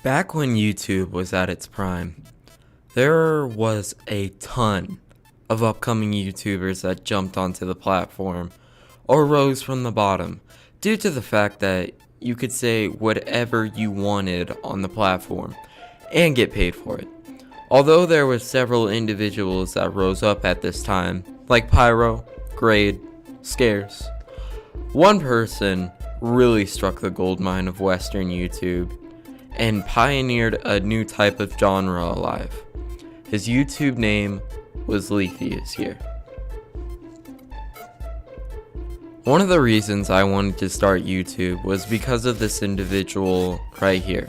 Back when YouTube was at its prime, there was a ton of upcoming YouTubers that jumped onto the platform or rose from the bottom due to the fact that you could say whatever you wanted on the platform and get paid for it. Although there were several individuals that rose up at this time, like Pyro, Grade, Scarce, one person really struck the goldmine of Western YouTube and pioneered a new type of genre alive. His YouTube name was LeafyIsHere. One of the reasons I wanted to start YouTube was because of this individual right here.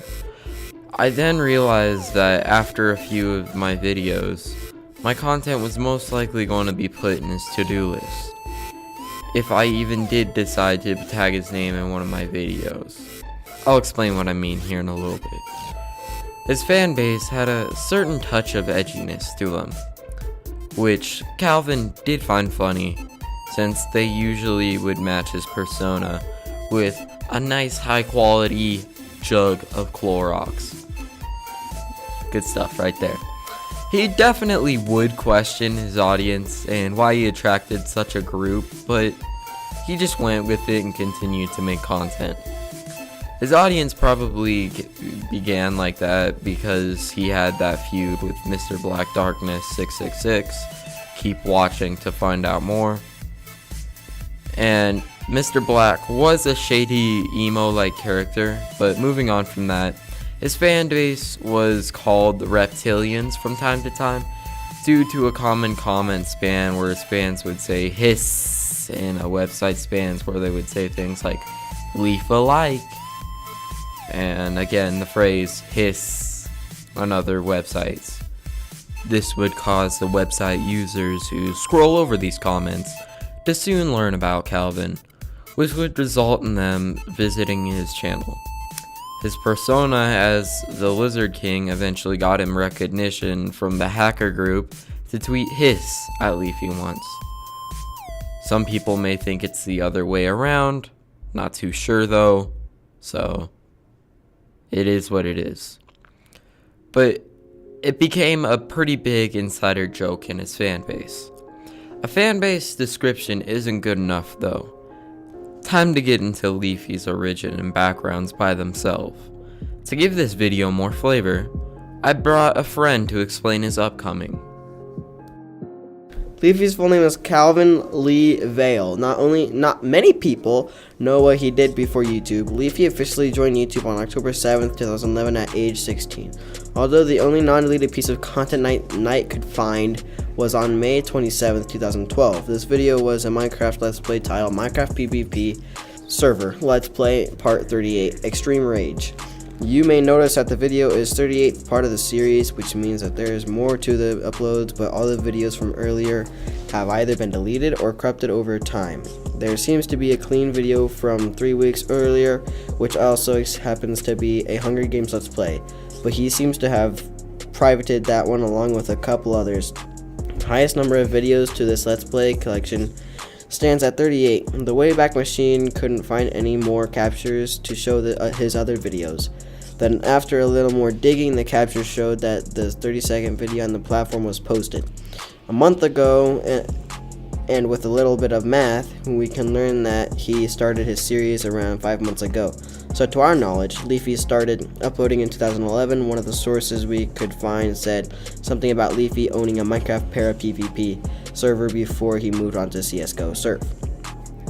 I then realized that after a few of my videos, my content was most likely going to be put in his to-do list, if I even did decide to tag his name in one of my videos. I'll explain what I mean here in a little bit. His fan base had a certain touch of edginess to them, which Calvin did find funny, since they usually would match his persona with a nice high quality jug of Clorox. Good stuff right there. He definitely would question his audience and why he attracted such a group, but he just went with it and continued to make content. His audience probably began like that because he had that feud with Mr. Black Darkness 666. Keep watching to find out more. And Mr. Black was a shady emo-like character, but moving on from that, his fan base was called the Reptilians from time to time due to a common comment span where his fans would say hiss and a website spans where they would say things like Leafy-like. And again, the phrase hiss on other websites. This would cause the website users who scroll over these comments to soon learn about Calvin, which would result in them visiting his channel. His persona as the Lizard King eventually got him recognition from the hacker group to tweet hiss at Leafy once. Some people may think it's the other way around, not too sure though, so it is what it is. But it became a pretty big insider joke in his fan base. A fan base description isn't good enough though. Time to get into Leafy's origin and backgrounds by themselves. To give this video more flavor, I brought a friend to explain his upcoming. Leafy's full name is Calvin Lee Vale. Not many people know what he did before YouTube. Leafy officially joined YouTube on October 7th, 2011 at age 16. Although the only non-deleted piece of content Knight could find was on May 27th, 2012. This video was a Minecraft Let's Play titled Minecraft PvP Server Let's Play Part 38 Extreme Rage. You may notice that the video is 38th part of the series, which means that there is more to the uploads, but all the videos from earlier have either been deleted or corrupted over time. There seems to be a clean video from 3 weeks earlier, which also happens to be a Hunger Games Let's Play, but he seems to have privated that one along with a couple others. Highest number of videos to this Let's Play collection stands at 38. The Wayback Machine couldn't find any more captures to show his other videos. Then after a little more digging, the captures showed that the 30-second video on the platform was posted a month ago, and with a little bit of math, we can learn that he started his series around 5 months ago. So to our knowledge, Leafy started uploading in 2011. One of the sources we could find said something about Leafy owning a Minecraft Para PvP server before he moved on to CSGO Surf.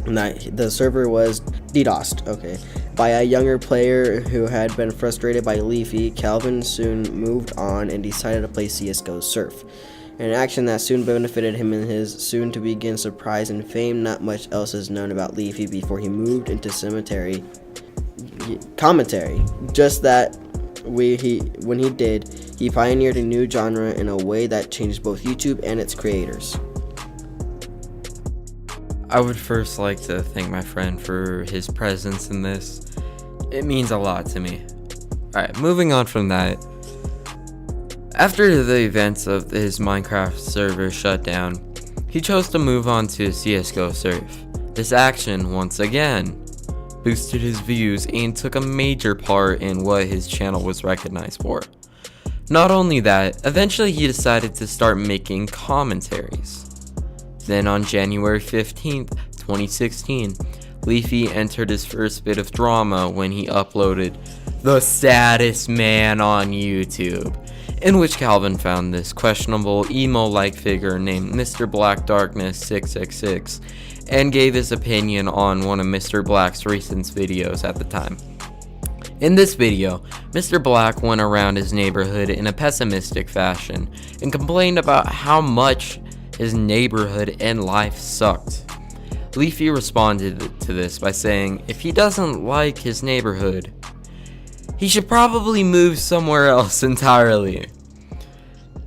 And that the server was DDoSed, by a younger player who had been frustrated by Leafy. Calvin soon moved on and decided to play CSGO Surf, an action that soon benefited him in his soon-to-begin surprise and fame. Not much else is known about Leafy before he moved into commentary. Just that when he did, he pioneered a new genre in a way that changed both YouTube and its creators. I would first like to thank my friend for his presence in this. It means a lot to me. Alright, moving on from that. After the events of his Minecraft server shut down, he chose to move on to CSGO Surf. This action, once again, boosted his views, and took a major part in what his channel was recognized for. Not only that, eventually he decided to start making commentaries. Then on January 15th, 2016, Leafy entered his first bit of drama when he uploaded "The Saddest Man on YouTube," in which Calvin found this questionable emo-like figure named Mr. Black Darkness 666 and gave his opinion on one of Mr. Black's recent videos at the time. In this video, Mr. Black went around his neighborhood in a pessimistic fashion and complained about how much his neighborhood and life sucked. Leafy responded to this by saying if he doesn't like his neighborhood, he should probably move somewhere else entirely.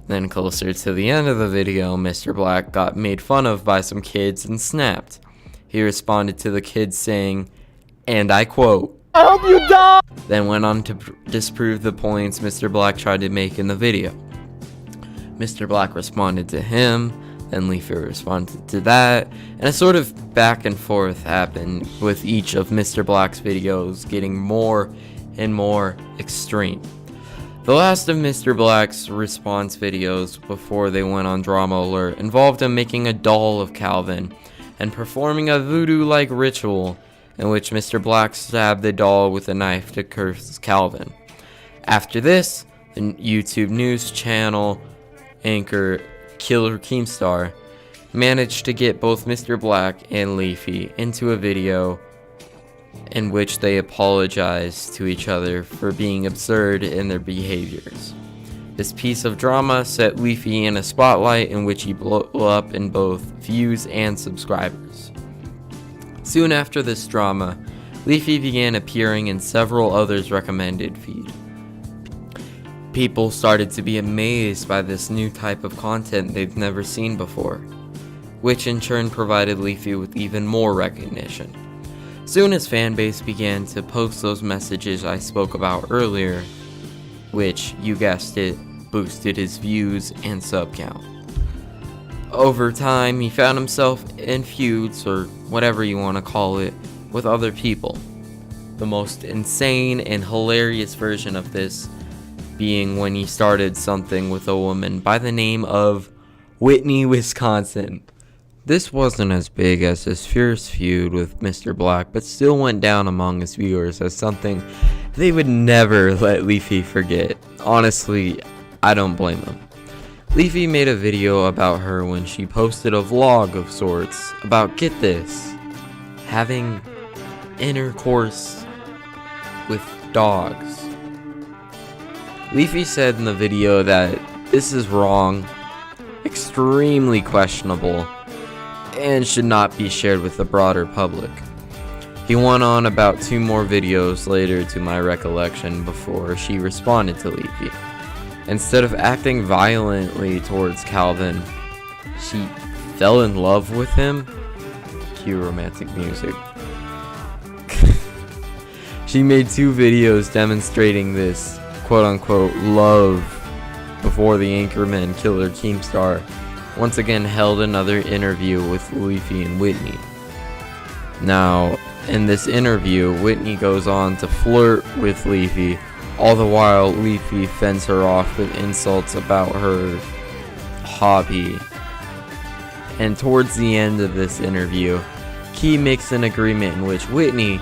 Then closer to the end of the video, Mr. Black got made fun of by some kids and snapped. He responded to the kids saying, and I quote, "I hope you die!" Then went on to disprove the points Mr. Black tried to make in the video. Mr. Black responded to him, then Leafy responded to that, and a sort of back and forth happened with each of Mr. Black's videos getting more and more extreme. The last of Mr. Black's response videos before they went on Drama Alert involved him making a doll of Calvin and performing a voodoo-like ritual in which Mr. Black stabbed the doll with a knife to curse Calvin. After this, the YouTube news channel anchor Killer Keemstar managed to get both Mr. Black and Leafy into a video in which they apologized to each other for being absurd in their behaviors. This piece of drama set Leafy in a spotlight in which he blew up in both views and subscribers. Soon after this drama, Leafy began appearing in several others' recommended feed. People started to be amazed by this new type of content they've never seen before, which in turn provided Leafy with even more recognition. Soon his fanbase began to post those messages I spoke about earlier, which, you guessed it, boosted his views and sub count. Over time, he found himself in feuds, or whatever you want to call it, with other people. The most insane and hilarious version of this being when he started something with a woman by the name of Whitney, Wisconsin. This wasn't as big as his fierce feud with Mr. Black, but still went down among his viewers as something they would never let Leafy forget. Honestly, I don't blame him. Leafy made a video about her when she posted a vlog of sorts about, get this, having intercourse with dogs. Leafy said in the video that this is wrong, extremely questionable, and should not be shared with the broader public. He went on about 2 more videos later to my recollection before she responded to Leafy. Instead of acting violently towards Calvin, she fell in love with him. Cue romantic music. She made 2 videos demonstrating this quote-unquote love before the anchorman Killer Keemstar once again held another interview with Leafy and Whitney. Now, in this interview, Whitney goes on to flirt with Leafy, all the while Leafy fends her off with insults about her hobby. And towards the end of this interview, Key makes an agreement in which Whitney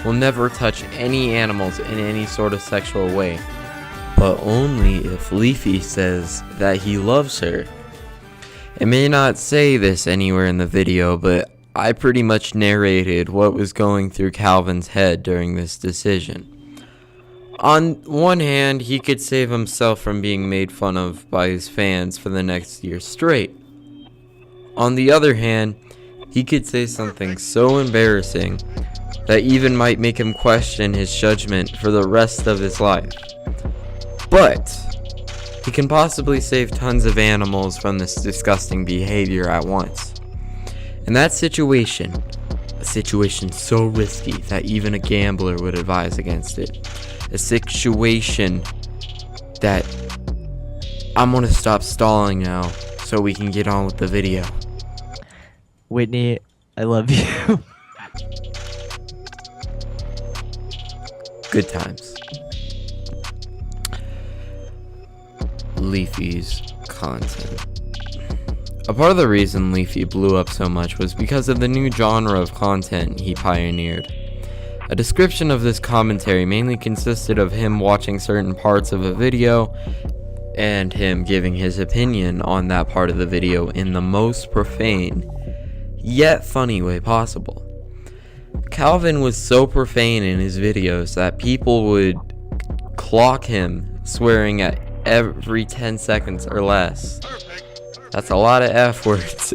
will never touch any animals in any sort of sexual way, but only if Leafy says that he loves her. It may not say this anywhere in the video, but I pretty much narrated what was going through Calvin's head during this decision. On one hand, he could save himself from being made fun of by his fans for the next year straight. On the other hand, he could say something so embarrassing that even might make him question his judgment for the rest of his life. But he can possibly save tons of animals from this disgusting behavior at once. In that situation, a situation so risky that even a gambler would advise against it, a situation that I'm gonna stop stalling now so we can get on with the video. Whitney, I love you. Good times. Leafy's content. A part of the reason Leafy blew up so much was because of the new genre of content he pioneered. A description of this commentary mainly consisted of him watching certain parts of a video and him giving his opinion on that part of the video in the most profane yet funny way possible. Calvin was so profane in his videos that people would clock him swearing at every 10 seconds or less. That's a lot of F words.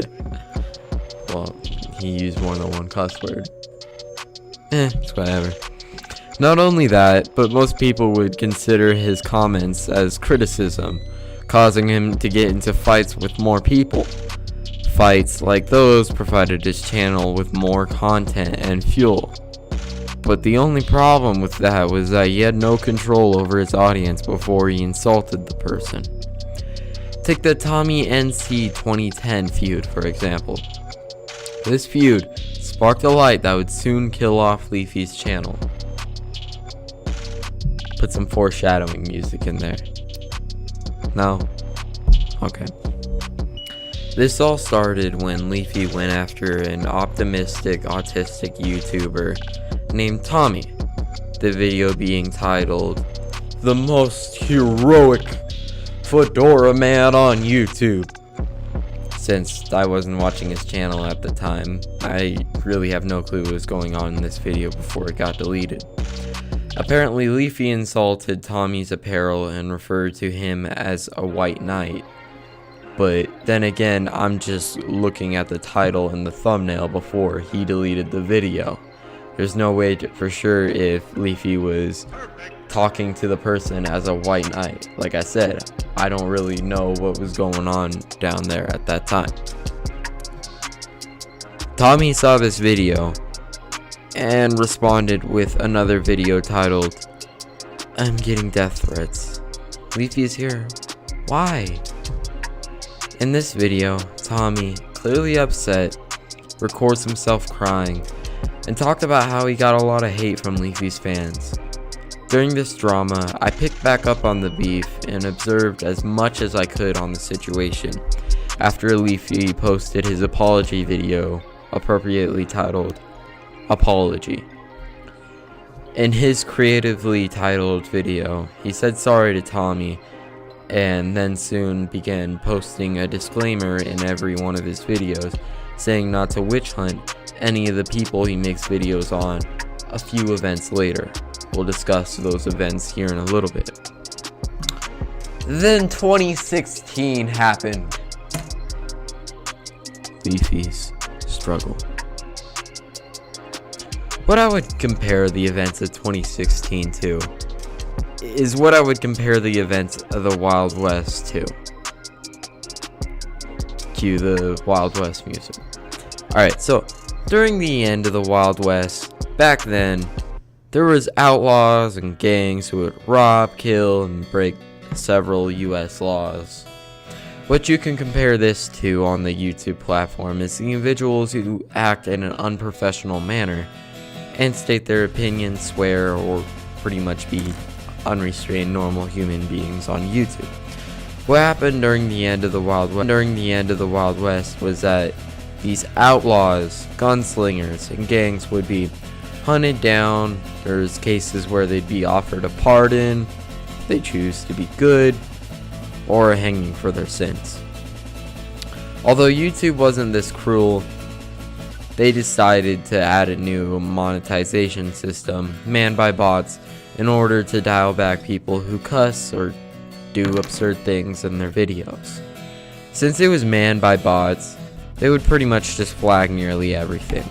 Well, he used more than one cuss word. It's whatever. Not only that, but most people would consider his comments as criticism, causing him to get into fights with more people. Fights like those provided his channel with more content and fuel. But the only problem with that was that he had no control over his audience before he insulted the person. Take the Tommy NC 2010 feud, for example. This feud sparked a light that would soon kill off Leafy's channel. Put some foreshadowing music in there. No? Okay. This all started when Leafy went after an optimistic autistic YouTuber named Tommy. The video being titled, "The Most Heroic Fedora Man on YouTube." Since I wasn't watching his channel at the time, I really have no clue what was going on in this video before it got deleted. Apparently, Leafy insulted Tommy's apparel and referred to him as a white knight. But then again, I'm just looking at the title and the thumbnail before he deleted the video. There's no way for sure if Leafy was talking to the person as a white knight. Like I said, I don't really know what was going on down there at that time. Tommy saw this video and responded with another video titled, "I'm getting death threats. Leafy is here. Why?" In this video, Tommy, clearly upset, records himself crying and talked about how he got a lot of hate from Leafy's fans. During this drama, I picked back up on the beef and observed as much as I could on the situation after Leafy posted his apology video, appropriately titled "Apology." In his creatively titled video, he said sorry to Tommy and then soon began posting a disclaimer in every one of his videos saying not to witch hunt any of the people he makes videos on. A few events later. We'll discuss those events here in a little bit. Then 2016 happened. Leafy's struggle. What I would compare the events of 2016 to is what I would compare the events of the Wild West to. Cue the Wild West music. Alright, so during the end of the Wild West, back then, there was outlaws and gangs who would rob, kill, and break several US laws. What you can compare this to on the YouTube platform is the individuals who act in an unprofessional manner and state their opinions, swear, or pretty much be unrestrained normal human beings on YouTube. What happened during the end of the Wild West was that these outlaws, gunslingers, and gangs would be hunted down. There's cases where they'd be offered a pardon, they choose to be good, or a hanging for their sins. Although YouTube wasn't this cruel, they decided to add a new monetization system manned by bots in order to dial back people who cuss or do absurd things in their videos. Since it was manned by bots, they would pretty much just flag nearly everything.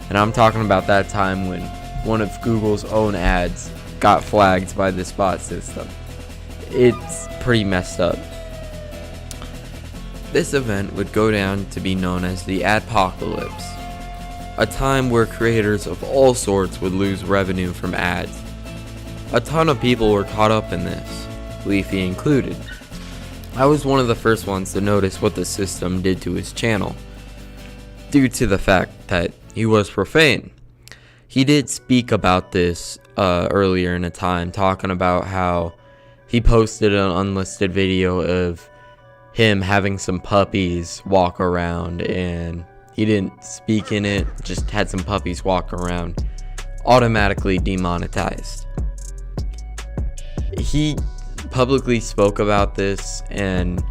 And I'm talking about that time when one of Google's own ads got flagged by this bot system. It's pretty messed up. This event would go down to be known as the Adpocalypse, a time where creators of all sorts would lose revenue from ads. A ton of people were caught up in this, Leafy included. I was one of the first ones to notice what the system did to his channel, due to the fact that he was profane. He did speak about this earlier in a time, talking about how he posted an unlisted video of him having some puppies walk around, and he didn't speak in it, just had some puppies walk around. Automatically demonetized. He publicly spoke about this and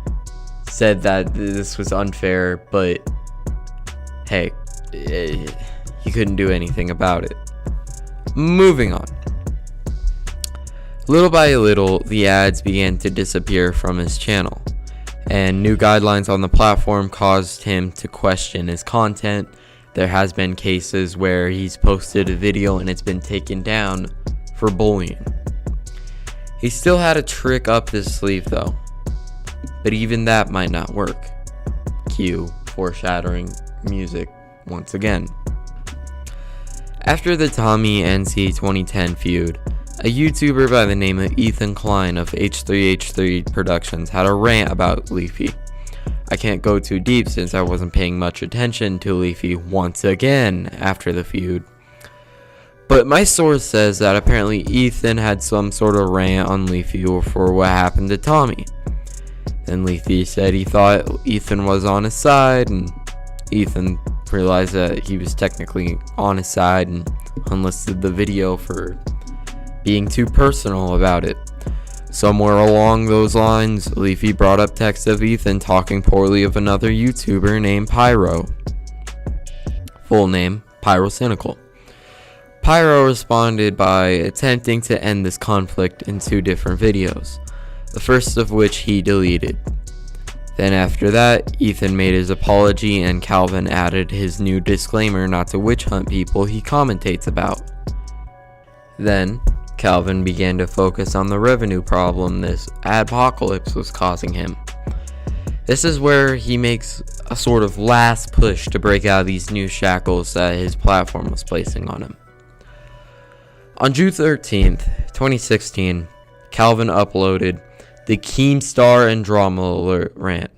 said that this was unfair, but hey, he couldn't do anything about it. Moving on. Little by little, the ads began to disappear from his channel, and new guidelines on the platform caused him to question his content. There has been cases where he's posted a video and it's been taken down for bullying. He still had a trick up his sleeve though, but even that might not work. Cue foreshadowing music once again. After the Tommy NC 2010 feud, a YouTuber by the name of Ethan Klein of H3H3 Productions had a rant about Leafy. I can't go too deep since I wasn't paying much attention to Leafy once again after the feud. But my source says that apparently Ethan had some sort of rant on Leafy for what happened to Tommy. Then Leafy said he thought Ethan was on his side, and Ethan realized that he was technically on his side and unlisted the video for being too personal about it. Somewhere along those lines, Leafy brought up text of Ethan talking poorly of another YouTuber named Pyro. Full name, Pyrocynical. Pyro responded by attempting to end this conflict in 2 different videos, the first of which he deleted. Then after that, Ethan made his apology and Calvin added his new disclaimer not to witch hunt people he commentates about. Then, Calvin began to focus on the revenue problem this adpocalypse was causing him. This is where he makes a sort of last push to break out of these new shackles that his platform was placing on him. On June 13th, 2016, Calvin uploaded the Keemstar and Drama Alert rant.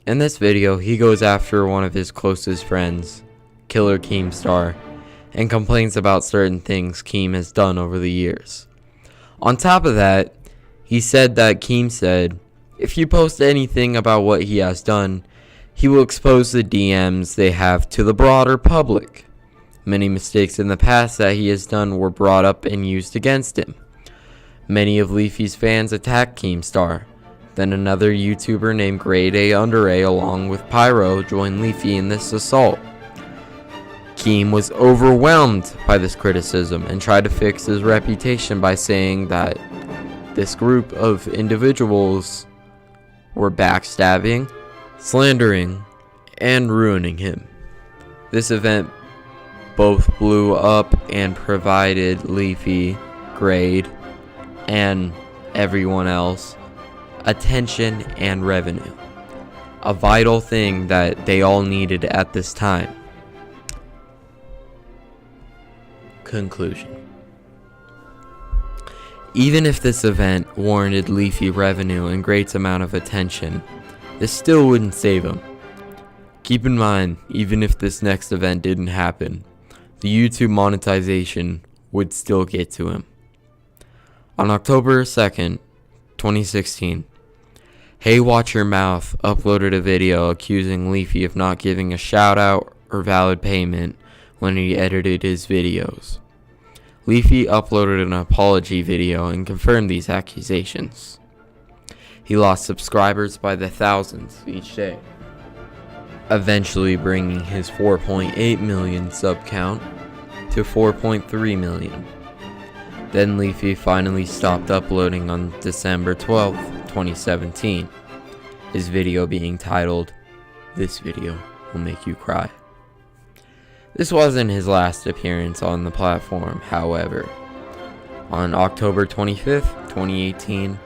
In this video, he goes after one of his closest friends, Killer Keemstar, and complains about certain things Keem has done over the years. On top of that, he said that Keem said, if you post anything about what he has done, he will expose the DMs they have to the broader public. Many mistakes in the past that he has done were brought up and used against him. Many of Leafy's fans attacked Keemstar. Then another YouTuber named Grade A Under A along with Pyro joined Leafy in this assault. Keem was overwhelmed by this criticism and tried to fix his reputation by saying that this group of individuals were backstabbing, slandering, and ruining him. This event both blew up and provided Leafy, Grade, and everyone else attention and revenue, a vital thing that they all needed at this time. Conclusion. Even if this event warranted Leafy revenue and great amount of attention, this still wouldn't save him. Keep in mind, even if this next event didn't happen, the YouTube monetization would still get to him. On October 2nd, 2016, Hey Watch Your Mouth uploaded a video accusing Leafy of not giving a shout out or valid payment when he edited his videos. Leafy uploaded an apology video and confirmed these accusations. He lost subscribers by the thousands each day, eventually bringing his 4.8 million sub count to 4.3 million. Then Leafy finally stopped uploading on December 12th, 2017, his video being titled, "This Video Will Make You Cry." This wasn't his last appearance on the platform, however. On October 25th, 2018,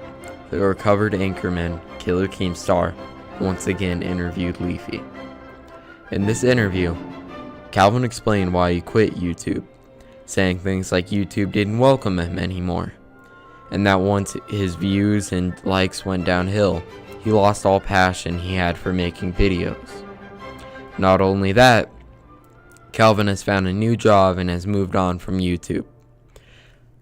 the recovered anchorman, Killer Keemstar, once again interviewed Leafy. In this interview, Calvin explained why he quit YouTube, saying things like YouTube didn't welcome him anymore, and that once his views and likes went downhill, he lost all passion he had for making videos. Not only that, Calvin has found a new job and has moved on from YouTube.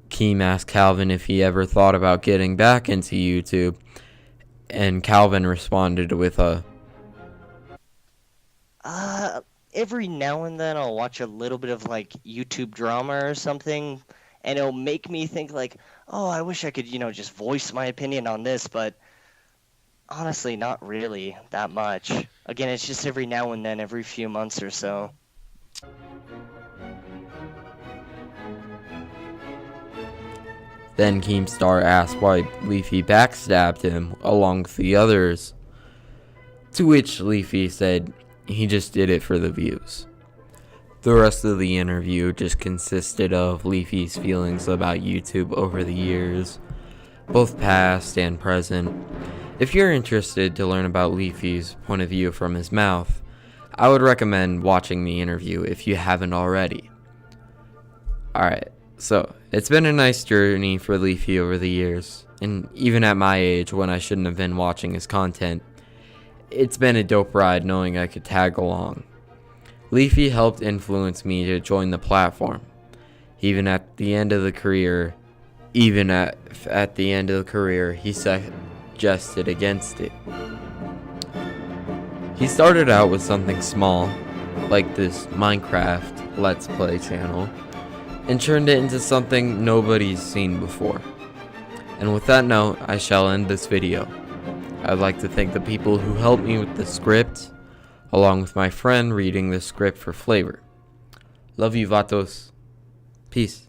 Keem asked Calvin if he ever thought about getting back into YouTube, and Calvin responded with a, Every now and then I'll watch a little bit of like YouTube drama or something, and it'll make me think like, oh, I wish I could, just voice my opinion on this, but honestly, not really that much. Again, it's just every now and then, every few months or so. Then Keemstar asked why Leafy backstabbed him along with the others, to which Leafy said he just did it for the views. The rest of the interview just consisted of Leafy's feelings about YouTube over the years, both past and present. If you're interested to learn about Leafy's point of view from his mouth, I would recommend watching the interview if you haven't already. Alright, so it's been a nice journey for Leafy over the years, and even at my age when I shouldn't have been watching his content, it's been a dope ride knowing I could tag along. Leafy helped influence me to join the platform. Even at the end of the career, he suggested against it. He started out with something small, like this Minecraft Let's Play channel, and turned it into something nobody's seen before. And with that note, I shall end this video. I'd like to thank the people who helped me with the script, along with my friend reading the script for flavor. Love you, vatos. Peace.